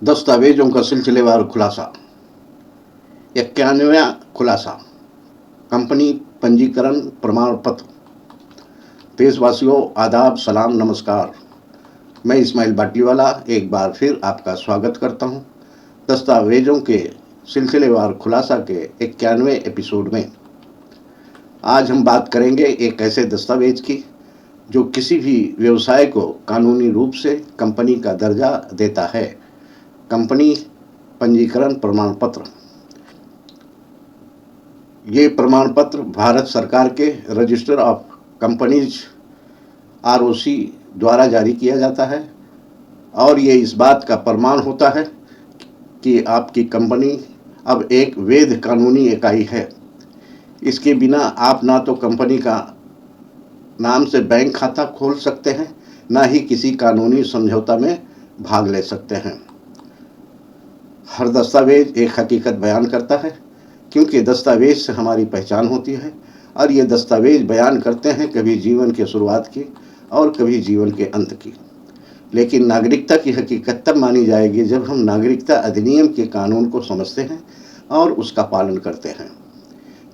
दस्तावेजों का सिलसिलेवार खुलासा। 91वां खुलासा। कंपनी पंजीकरण प्रमाण पत्र। देशवासियों, आदाब, सलाम, नमस्कार। मैं इस्माइल बाटलीवाला एक बार फिर आपका स्वागत करता हूं दस्तावेजों के सिलसिलेवार खुलासा के 91वें एपिसोड में। आज हम बात करेंगे एक ऐसे दस्तावेज की जो किसी भी व्यवसाय को कानूनी रूप से कंपनी का दर्जा देता है। कंपनी पंजीकरण प्रमाण पत्र। ये प्रमाण पत्र भारत सरकार के रजिस्टर ऑफ कंपनीज ROC द्वारा जारी किया जाता है और ये इस बात का प्रमाण होता है कि आपकी कंपनी अब एक वैध कानूनी इकाई है। इसके बिना आप ना तो कंपनी का नाम से बैंक खाता खोल सकते हैं, ना ही किसी कानूनी समझौता में भाग ले सकते हैं। हर दस्तावेज एक हकीकत बयान करता है, क्योंकि दस्तावेज से हमारी पहचान होती है और ये दस्तावेज बयान करते हैं कभी जीवन के शुरुआत की और कभी जीवन के अंत की। लेकिन नागरिकता की हकीकत तब मानी जाएगी जब हम नागरिकता अधिनियम के कानून को समझते हैं और उसका पालन करते हैं।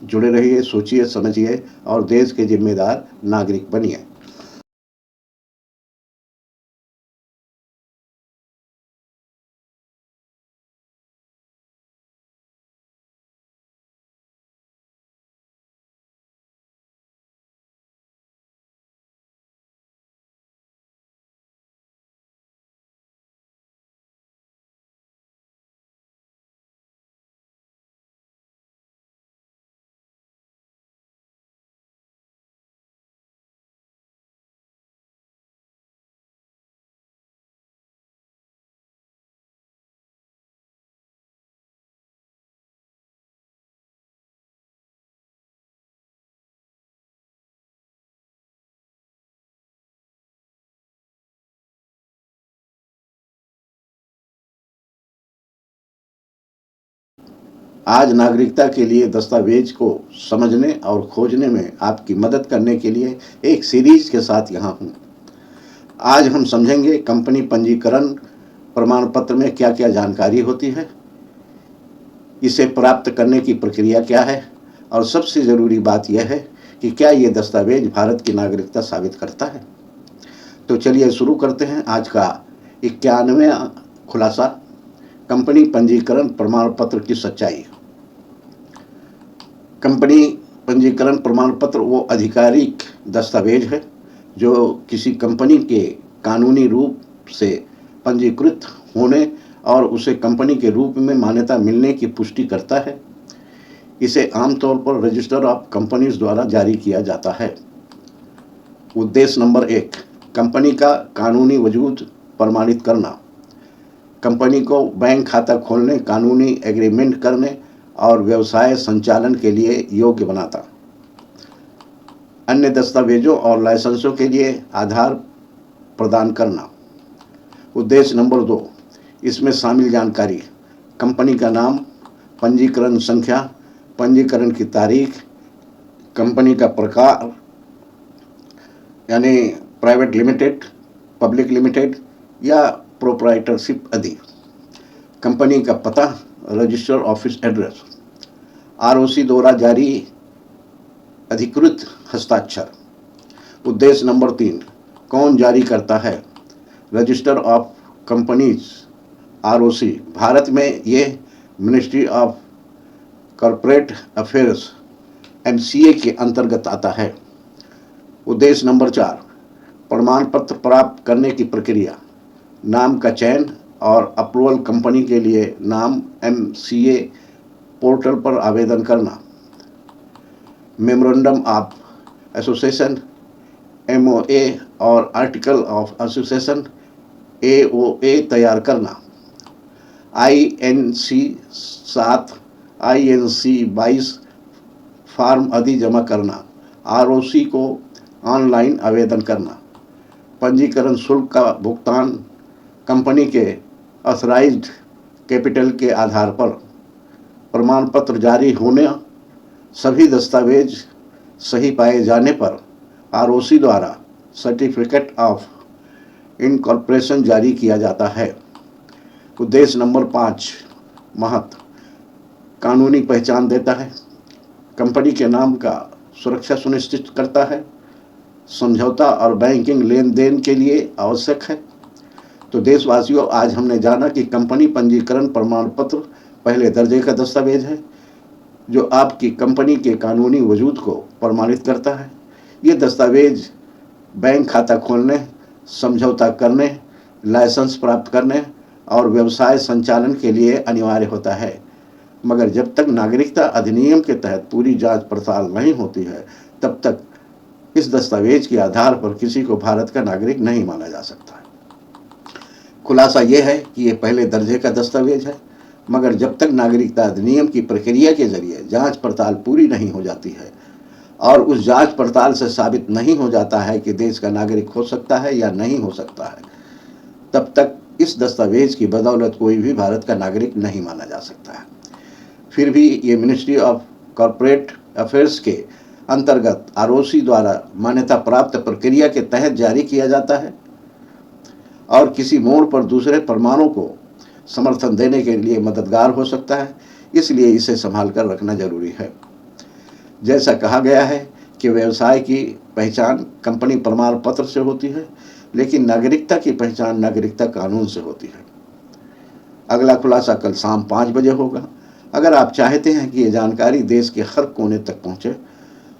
जुड़े रहिए, सोचिए, समझिए और देश के जिम्मेदार नागरिक बनिए। आज नागरिकता के लिए दस्तावेज को समझने और खोजने में आपकी मदद करने के लिए एक सीरीज के साथ यहाँ हूँ। आज हम समझेंगे कंपनी पंजीकरण प्रमाण पत्र में क्या क्या जानकारी होती है, इसे प्राप्त करने की प्रक्रिया क्या है और सबसे ज़रूरी बात यह है कि क्या ये दस्तावेज भारत की नागरिकता साबित करता है। तो चलिए शुरू करते हैं आज का 91वां खुलासा, कंपनी पंजीकरण प्रमाण पत्र की सच्चाई। कंपनी पंजीकरण प्रमाण पत्र वो आधिकारिक दस्तावेज है जो किसी कंपनी के कानूनी रूप से पंजीकृत होने और उसे कंपनी के रूप में मान्यता मिलने की पुष्टि करता है। इसे आमतौर पर रजिस्टर ऑफ कंपनीज द्वारा जारी किया जाता है। उद्देश्य नंबर 1, कंपनी का कानूनी वजूद प्रमाणित करना। कंपनी को बैंक खाता खोलने, कानूनी एग्रीमेंट करने और व्यवसाय संचालन के लिए योग्य बनाता। अन्य दस्तावेजों और लाइसेंसों के लिए आधार प्रदान करना। उद्देश्य नंबर 2, इसमें शामिल जानकारी: कंपनी का नाम, पंजीकरण संख्या, पंजीकरण की तारीख, कंपनी का प्रकार यानी प्राइवेट लिमिटेड, पब्लिक लिमिटेड या प्रोप्राइटरशिप आदि, कंपनी का पता, रजिस्टर ऑफिस एड्रेस, ROC द्वारा जारी अधिकृत हस्ताक्षर। उद्देश्य नंबर 3, कौन जारी करता है? Register of companies ROC। Bharat में ये ministry of corporate affairs MCA के अंतर्गत आता है। उद्देश्य नंबर 4, प्रमाण पत्र प्राप्त करने की प्रक्रिया: नाम का चयन और अप्रूवल। कंपनी के लिए नाम MCA पोर्टल पर आवेदन करना। मेमोरेंडम ऑफ एसोसिएशन MOA और आर्टिकल ऑफ एसोसिएशन AOA तैयार करना। INC 7, INC 22 फॉर्म आदि जमा करना। ROC को ऑनलाइन आवेदन करना। पंजीकरण शुल्क का भुगतान कंपनी के ऑथराइज्ड कैपिटल के आधार पर। प्रमाण पत्र जारी होने, सभी दस्तावेज सही पाए जाने पर ROC द्वारा सर्टिफिकेट ऑफ इनकॉर्पोरेशन जारी किया जाता है। उद्देश्य नंबर 5 महत्व कानूनी पहचान देता है, कंपनी के नाम का सुरक्षा सुनिश्चित करता है, समझौता और बैंकिंग लेन देन के लिए आवश्यक है। तो देशवासियों, आज हमने जाना कि कंपनी पंजीकरण प्रमाण पत्र पहले दर्जे का दस्तावेज है जो आपकी कंपनी के कानूनी वजूद को प्रमाणित करता है। ये दस्तावेज बैंक खाता खोलने, समझौता करने, लाइसेंस प्राप्त करने और व्यवसाय संचालन के लिए अनिवार्य होता है, मगर जब तक नागरिकता अधिनियम के तहत पूरी जांच पड़ताल नहीं होती है तब तक इस दस्तावेज के आधार पर किसी को भारत का नागरिक नहीं माना जा सकता है। खुलासा यह है कि ये पहले दर्जे का दस्तावेज है, मगर जब तक नागरिकता अधिनियम की प्रक्रिया के जरिए जांच पड़ताल पूरी नहीं हो जाती है और उस जांच पड़ताल से साबित नहीं हो जाता है कि देश का नागरिक हो सकता है या नहीं हो सकता है, तब तक इस दस्तावेज की बदौलत कोई भी भारत का नागरिक नहीं माना जा सकता है। फिर भी ये मिनिस्ट्री ऑफ कॉरपोरेट अफेयर्स के अंतर्गत ROC द्वारा मान्यता प्राप्त प्रक्रिया के तहत जारी किया जाता है और किसी मोड़ पर दूसरे प्रमाणों को समर्थन देने के लिए मददगार हो सकता है, इसलिए इसे संभाल कर रखना जरूरी है। जैसा कहा गया है कि व्यवसाय की पहचान कंपनी प्रमाण पत्र से होती है, लेकिन नागरिकता की पहचान नागरिकता कानून से होती है। अगला खुलासा कल शाम 5 बजे होगा। अगर आप चाहते हैं कि ये जानकारी देश के हर कोने तक पहुंचे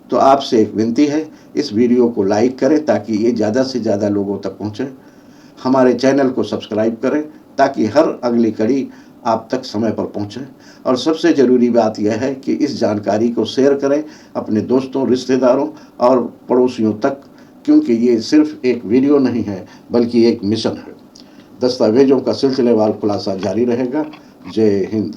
तो आपसे एक विनती है, इस वीडियो को लाइक करें ताकि ये ज़्यादा से ज़्यादा लोगों तक पहुंचे। हमारे चैनल को सब्सक्राइब करें ताकि हर अगली कड़ी आप तक समय पर पहुंचे। और सबसे ज़रूरी बात यह है कि इस जानकारी को शेयर करें अपने दोस्तों, रिश्तेदारों और पड़ोसियों तक, क्योंकि ये सिर्फ एक वीडियो नहीं है बल्कि एक मिशन है। दस्तावेजों का सिलसिलेवार खुलासा जारी रहेगा। जय हिंद।